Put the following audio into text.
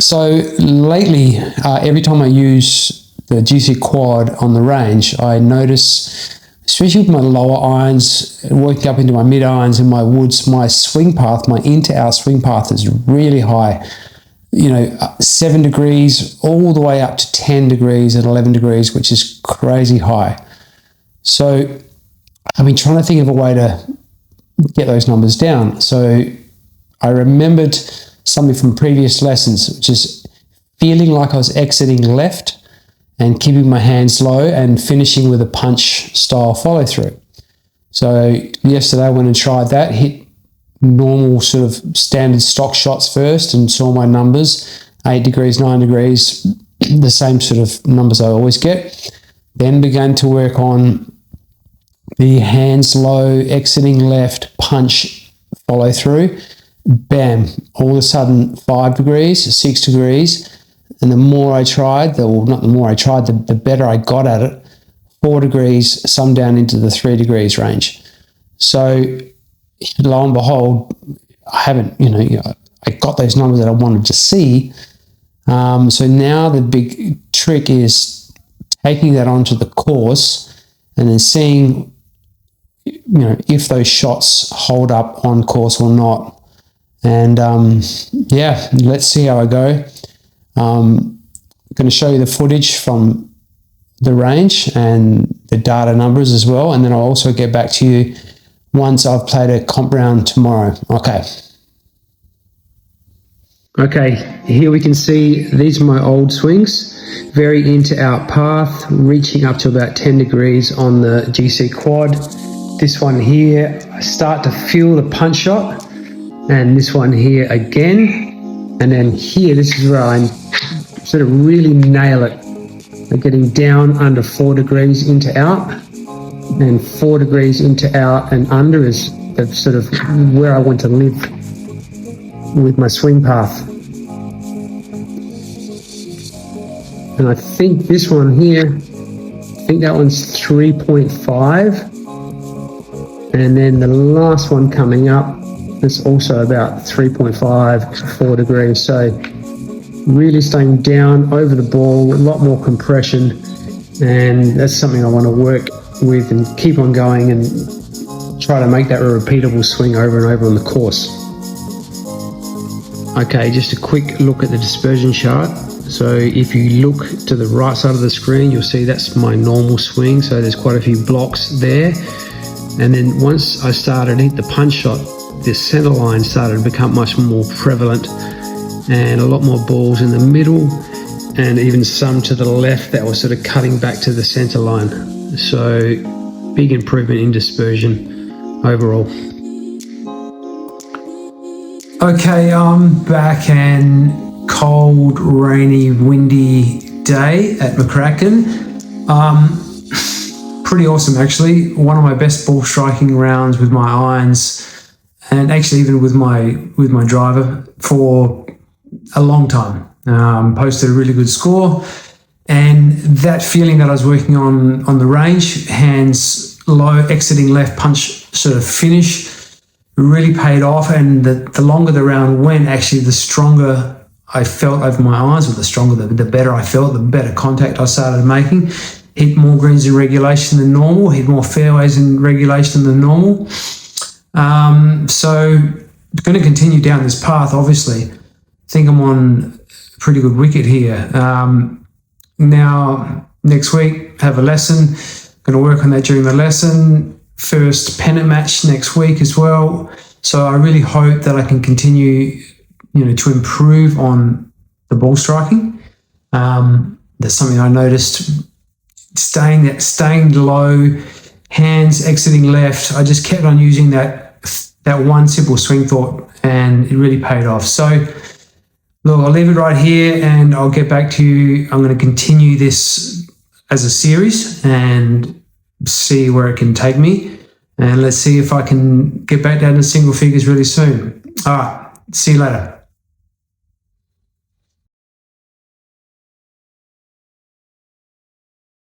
So lately, every time I use the GCQuad on the range, I notice, especially with my lower irons, working up into my mid irons and my woods, my swing path, my in to out swing path is really high. 7 degrees all the way up to 10 degrees and 11 degrees, which is crazy high. So I've been trying to think of a way to get those numbers down. So I remembered something from previous lessons, which is feeling like I was exiting left and keeping my hands low and finishing with a punch style follow through. So yesterday I went and tried that, hit normal sort of standard stock shots first and saw my numbers, 8 degrees, 9 degrees, the same sort of numbers I always get. Then began to work on the hands low, exiting left, punch follow through. Bam, all of a sudden 5 degrees, 6 degrees. And the more I tried, the better I got at it. 4 degrees, some down into the 3 degrees range. So lo and behold, I got those numbers that I wanted to see. So now the big trick is taking that onto the course and then seeing, if those shots hold up on course or not. And let's see how I go. I'm going to show you the footage from the range and the data numbers as well. And then I'll also get back to you once I've played a comp round tomorrow. Okay, here we can see these are my old swings. Very into out path, reaching up to about 10 degrees on the GCQuad. This one here, I start to feel the punch shot. And this one here again. And then here, this is where I sort of really nail it. I'm getting down under 4 degrees into out. And 4 degrees into out and under is sort of where I want to live with my swing path. And I think this one here, that one's 3.5. And then the last one coming up, it's also about 3.5 to 4 degrees. So really staying down over the ball, a lot more compression. And that's something I want to work with and keep on going and try to make that a repeatable swing over and over on the course. Okay, just a quick look at the dispersion chart. So if you look to the right side of the screen, you'll see that's my normal swing. So there's quite a few blocks there. And then once I started to hit the punch shot, the center line started to become much more prevalent and a lot more balls in the middle and even some to the left that were sort of cutting back to the center line. So big improvement in dispersion overall. Okay, I'm back and cold, rainy, windy day at McCracken. Pretty awesome actually. One of my best ball striking rounds with my irons and actually even with my driver for a long time. Posted a really good score, and that feeling that I was working on the range, hands low, exiting left, punch sort of finish, really paid off. And the longer the round went, actually the stronger I felt over my irons, or the better I felt, the better contact I started making. Hit more greens in regulation than normal, hit more fairways in regulation than normal. So going to continue down this path, obviously. I think I'm on a pretty good wicket here. Now, next week, have a lesson. Going to work on that during the lesson. First pennant match next week as well. So I really hope that I can continue, to improve on the ball striking. That's something I noticed. Staying low, hands exiting left. I just kept on using that one simple swing thought, and it really paid off. So look, I'll leave it right here and I'll get back to you. I'm going to continue this as a series and see where it can take me. And let's see if I can get back down to single figures really soon. All right, see you later.